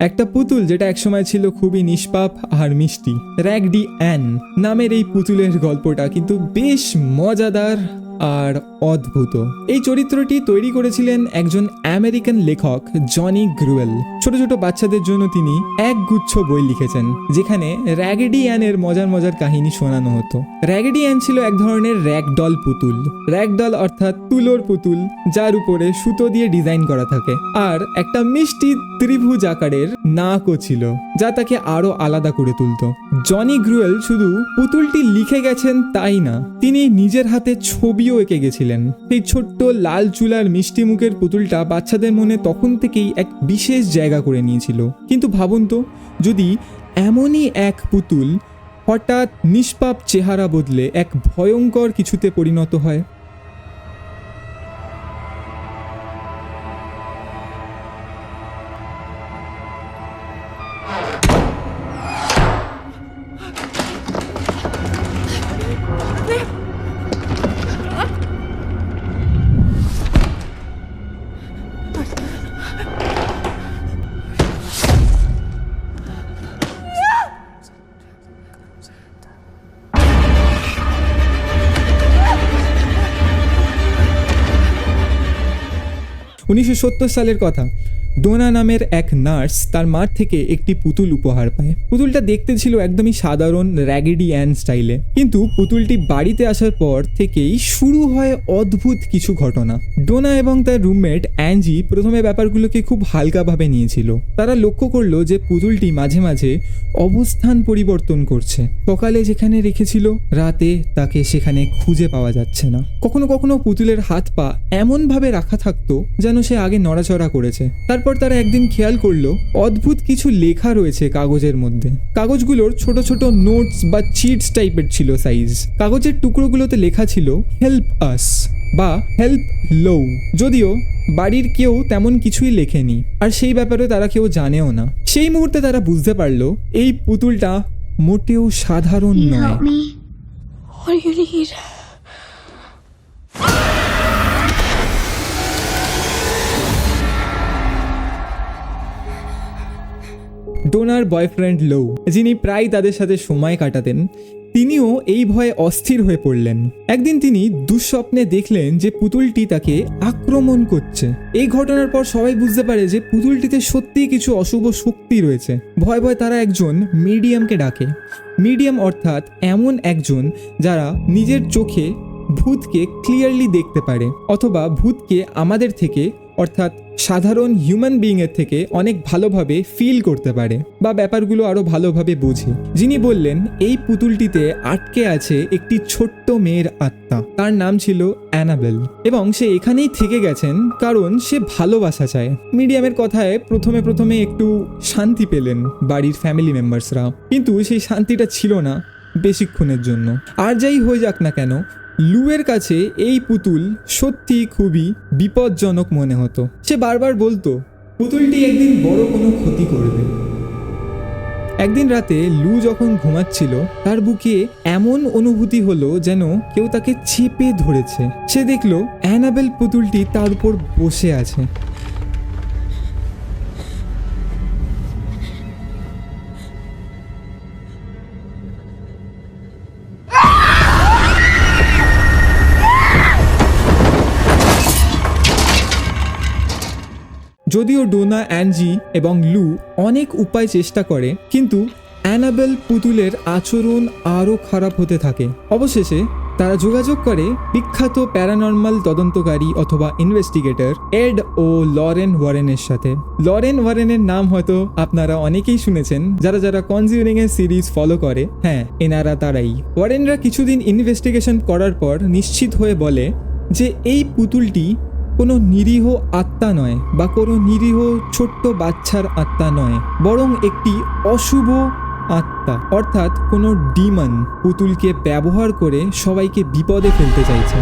একটা পুতুল যেটা একসময় ছিল খুবই নিষ্পাপ আর মিষ্টি। র্যাগডি অ্যান নামের এই পুতুলের গল্পটা কিন্তু বেশ মজাদার আর অদ্ভুত। এই চরিত্রটি তৈরি করেছিলেন একজন আমেরিকান লেখক জনি গ্রুয়েল। ছোট ছোট বাচ্চাদের জন্য তিনি একগুচ্ছ বই লিখেছেন, যেখানে র্যাগডি অ্যানের মজার মজার কাহিনী শোনানো হতো। র্যাগডি অ্যান ছিল এক ধরনের র্যাগডল পুতুল। র্যাগডল অর্থাৎ তুলোর পুতুল, যার উপরে সুতো দিয়ে ডিজাইন করা থাকে, আর একটা মিষ্টি ত্রিভুজ আকারের নাকও ছিল, যা তাকে আরো আলাদা করে তুলত। জনি গ্রুয়েল শুধু পুতুলটি লিখে গেছেন তাই না, তিনি নিজের হাতে ছবিও এঁকে গেছিলেন। এই ছোট্ট লাল চুলার মিষ্টি মুখের পুতুলটা বাচ্চাদের মনে তখন থেকেই এক বিশেষ জায়গা করে নিয়েছিল। কিন্তু ভাবুন তো, যদি এমনই এক পুতুল হঠাৎ নিষ্পাপ চেহারা বদলে এক ভয়ঙ্কর কিছুতে পরিণত হয়। উনিশশো সালের কথা। ডোনা নামের এক নার্স তার মার থেকে একটি পুতুল উপহার পায়। পুতুলটা দেখতে ছিল একদমই সাধারণ র্যাগডি অ্যান স্টাইলে, কিন্তু পুতুলটি বাড়িতে আসার পর থেকেই শুরু হয় অদ্ভুত কিছু ঘটনা। ডোনা এবং তার রুমমেট অ্যাঞ্জি প্রথমে ব্যাপারগুলোকে খুব হালকাভাবে নিয়েছিল। তারা লক্ষ্য করলো যে পুতুলটি মাঝে মাঝে অবস্থান পরিবর্তন করছে। সকালে যেখানে রেখেছিল, রাতে তাকে সেখানে খুঁজে পাওয়া যাচ্ছে না। কখনো কখনো পুতুলের হাত পা এমনভাবে রাখা থাকতো যেন সে আগে নড়াচড়া করেছে। তারপর তারা একদিন খেয়াল করলো অদ্ভুত কিছু লেখা রয়েছে কাগজের মধ্যে। কাগজগুলোর ছোট ছোট নোটস বা চিটস টাইপের ছিল সাইজ। কাগজের টুকরোগুলোতে লেখা ছিল হেল্প আস বা হেল্প লো, যদিও বাড়ির কেউ তেমন কিছুই লেখেনি, আর সেই ব্যাপারে তারা কেউ জানেও না। সেই মুহূর্তে তারা বুঝতে পারলো এই পুতুলটা মোটেও সাধারণ নয়। ডোনার বয়ফ্রেন্ড লো, যিনি প্রায় তাদের সাথে সময় কাটাতেন, তিনিও এই ভয়ে অস্থির হয়ে পড়লেন। একদিন তিনি দুঃস্বপ্নে দেখলেন যে পুতুলটি তাকে আক্রমণ করছে। এই ঘটনার পর সবাই বুঝতে পারে যে পুতুলটিতে সত্যিই কিছু অশুভ শক্তি রয়েছে। ভয় ভয় তারা একজন মিডিয়ামকে ডাকে। মিডিয়াম অর্থাৎ এমন একজন যারা নিজের চোখে ভূতকে ক্লিয়ারলি দেখতে পারে, অথবা ভূতকে আমাদের থেকে অর্থাৎ সাধারণ হিউম্যান বিইংয়ের থেকে অনেক ভালোভাবে ফিল করতে পারে বা ব্যাপারগুলো আরো ভালোভাবে বোঝে। যিনি বললেন এই পুতুলটিতে আটকে আছে একটি ছোট্ট মেয়ের আত্মা, তার নাম ছিল অ্যানাবেল, এবং সে এখানেই থেকে গেছেন কারণ সে ভালোবাসা চায়। মিডিয়ামের কথায় প্রথমে একটু শান্তি পেলেন বাড়ির ফ্যামিলি মেম্বার্সরা, কিন্তু সেই শান্তিটা ছিল না বেশিক্ষণের জন্য। আর যাই হয়ে যাক না কেন, লুয়ের কাছে এই পুতুল সত্যি খুবই বিপজ্জনক মনে হতো। সে বারবার বলতো পুতুলটি একদিন বড় কোনো ক্ষতি করবে। একদিন রাতে লু যখন ঘুমাচ্ছিল, তার বুকে এমন অনুভূতি হলো যেন কেউ তাকে চেপে ধরেছে। সে দেখলো অ্যানাবেল পুতুলটি তার উপর বসে আছে। যদিও ডোনা, অ্যাঞ্জি এবং লু অনেক উপায় চেষ্টা করে, কিন্তু অ্যানাবেল পুতুলের আচরণ আরও খারাপ হতে থাকে। অবশেষে তারা যোগাযোগ করে বিখ্যাত প্যারানর্মাল তদন্তকারী অথবা ইনভেস্টিগেটর এড ও লরেন ওয়ারেনের সাথে। লরেন ওয়ারেনের নাম হয়তো আপনারা অনেকেই শুনেছেন যারা যারা কনজিউরিং এর সিরিজ ফলো করে। হ্যাঁ, এনারা তারাই। ওয়ারেনরা কিছুদিন ইনভেস্টিগেশন করার পর নিশ্চিত হয়ে বলে যে এই পুতুলটি কোনো নিরীহ আত্মা নয় বা কোনো নিরীহ ছোট্ট বাচ্চার আত্মা নয়, বরং একটি অশুভ আত্মা, অর্থাৎ কোনো ডিমন পুতুলকে ব্যবহার করে সবাইকে বিপদে ফেলতে চাইছে।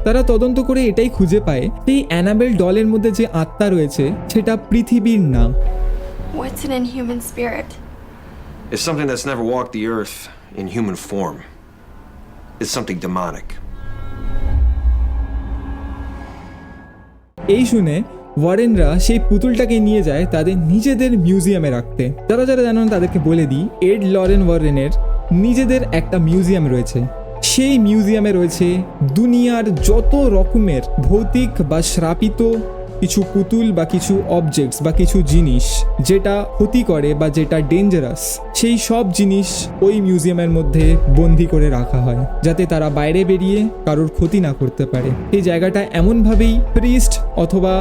তারা তদন্ত করে এটাই খুঁজে পায় এই অ্যানাবেল ডলের মধ্যে যে আত্মা রয়েছে সেটা পৃথিবীর না। What's an inhuman spirit? It's something that's never walked the earth in human form. is something demonic. এই শুনে ওয়ারেনরা সেই পুতুলটাকে নিয়ে যায় তাদের নিজেদের মিউজিয়ামে রাখতে। যারা যারা জানেন তাদেরকে বলে দিই, এড লরেন ওয়ারেনের নিজেদের একটা মিউজিয়াম রয়েছে। সেই মিউজিয়ামে রয়েছে দুনিয়ার যত রকমের ভৌতিক বা শ্রাপিত কিছু পুতুল বা কিছু অবজেক্টস বা কিছু জিনিস যেটা ক্ষতি করে বা যেটা ডেঞ্জারাস, সেই সব জিনিস ওই মিউজিয়ামের মধ্যে বন্দি করে রাখা হয় যাতে তারা বাইরে বেরিয়ে কারোর ক্ষতি না করতে পারে। এই জায়গাটা এমনভাবেই প্রিস্ট অথবা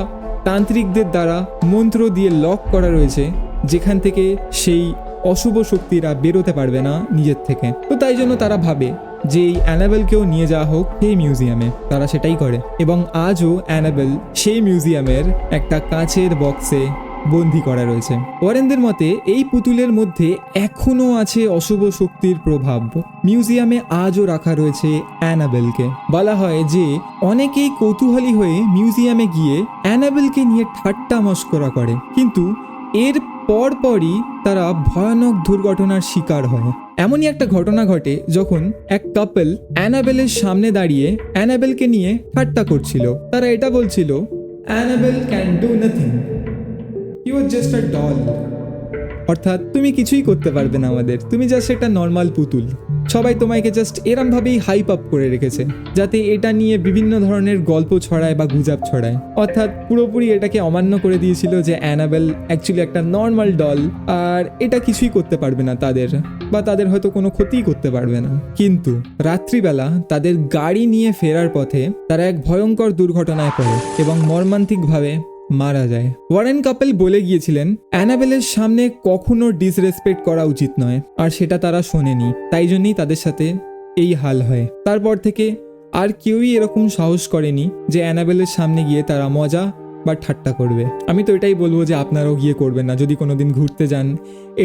তান্ত্রিকদের দ্বারা মন্ত্র দিয়ে লক করা রয়েছে যেখান থেকে সেই অশুভ শক্তিরা বেরোতে পারবে না নিজের থেকে। তো তাই জন্য তারা ভাবে যে এই অ্যানাবেলকেও নিয়ে যাওয়া হোক সেই মিউজিয়ামে। তারা সেটাই করে এবং আজও অ্যানাবেল সেই মিউজিয়ামের একটা কাচের বক্সে বন্দি করা রয়েছে। ওয়ারেনদের মতে এই পুতুলের মধ্যে এখনও আছে অশুভ শক্তির প্রভাব। মিউজিয়ামে আজও রাখা রয়েছে অ্যানাবেলকে। বলা হয় যে অনেকেই কৌতূহলী হয়ে মিউজিয়ামে গিয়ে অ্যানাবেলকে নিয়ে ঠাট্টা মশকরা করে, কিন্তু এর পরপরই তারা ভয়ানক দুর্ঘটনার শিকার হয়। এমনই একটা ঘটনা ঘটে যখন এক কাপল অ্যানাবেলের সামনে দাঁড়িয়ে অ্যানাবেলকে নিয়ে ঠাট্টা করছিল। তারা এটা বলছিল, Annabelle can do nothing, you are just a doll. অর্থাৎ তুমি কিছুই করতে পারবে না আমাদের, তুমি জাস্ট একটা নর্মাল পুতুল। সবাই তোমাকে জাস্ট এরমভাবেই হাইপ আপ করে রেখেছে যাতে এটা নিয়ে বিভিন্ন ধরনের গল্প ছড়ায় বা গুজব ছড়ায়। অর্থাৎ পুরোপুরি এটাকে অমান্য করে দিয়েছিল যে অ্যানাবেল অ্যাকচুয়ালি একটা নর্মাল ডল আর এটা কিছুই করতে পারবে না তাদের, বা তাদের হয়তো কোনো ক্ষতিই করতে পারবে না। কিন্তু রাত্রিবেলা তাদের গাড়ি নিয়ে ফেরার পথে তারা এক ভয়ঙ্কর দুর্ঘটনায় পড়ে এবং মর্মান্তিকভাবে মারা যায়। ওয়ারেন কাপল বলে গিয়েছিলেন অ্যানাবেলের সামনে কখনো ডিসরেসপেক্ট করা উচিত নয়, আর সেটা তারা শোনেনি, তাই জন্যই তাদের সাথে এই হাল হয়। তারপর থেকে আর কেউই এরকম সাহস করেনি যে অ্যানাবেলের সামনে গিয়ে তারা মজা বা ঠাট্টা করবে। আমি তো এটাই বলবো যে আপনারাও গিয়ে করবেন না। যদি কোনোদিন ঘুরতে যান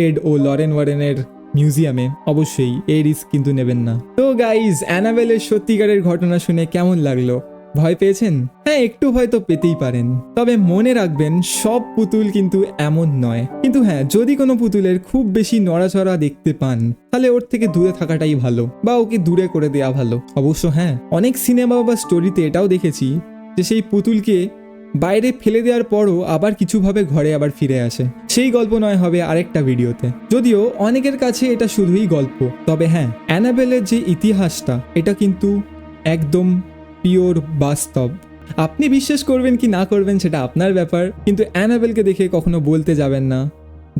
এড ও লরেন ওয়ারেনের মিউজিয়ামে, অবশ্যই এই রিস্ক কিন্তু নেবেন না। তো গাইজ, অ্যানাবেলের সত্যিকারের ঘটনা শুনে কেমন লাগলো? ভয় পেয়েছেন? হ্যাঁ, একটু হয়তো পেতেই পারেন, তবে মনে রাখবেন সব পুতুল কিন্তু এমন নয়। কিন্তু হ্যাঁ, যদি কোনো পুতুলের খুব বেশি নড়াচড়া দেখতে পান তাহলে ওর থেকে দূরে থাকাটাই ভালো, বা ওকে দূরে করে দেওয়া ভালো। অবশ্য হ্যাঁ, অনেক সিনেমা বা স্টোরিতে এটাও দেখেছি যে সেই পুতুলকে বাইরে ফেলে দেওয়ার পরও আবার কিছুভাবে ঘরে আবার ফিরে আসে। সেই গল্প নয় হবে আরেকটা ভিডিওতে, যদিও অনেকের কাছে এটা শুধুই গল্প। তবে হ্যাঁ, অ্যানাবেলের যে ইতিহাসটা এটা কিন্তু একদম পিওর বাস্তব। আপনি বিশ্বাস করবেন কি না করবেন সেটা আপনার ব্যাপার, কিন্তু অ্যানাবেলকে দেখে কখনো বলতে যাবেন না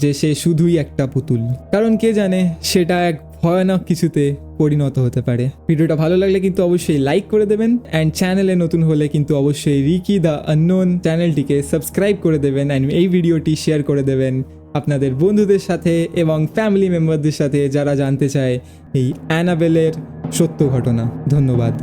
যে সে শুধুই একটা পুতুল, কারণ কে জানে সেটা এক ভয়ানক কিছুতে পরিণত হতে পারে। ভিডিওটা ভালো লাগলে কিন্তু অবশ্যই লাইক করে দেবেন, অ্যান্ড চ্যানেলে নতুন হলে কিন্তু অবশ্যই রিকি দ্য আননোন চ্যানেলটিকে সাবস্ক্রাইব করে দেবেন, অ্যান্ড এই ভিডিওটি শেয়ার করে দেবেন আপনাদের বন্ধুদের সাথে এবং ফ্যামিলি মেম্বারদের সাথে যারা জানতে চায় এই অ্যানাবেলের সত্য ঘটনা। ধন্যবাদ।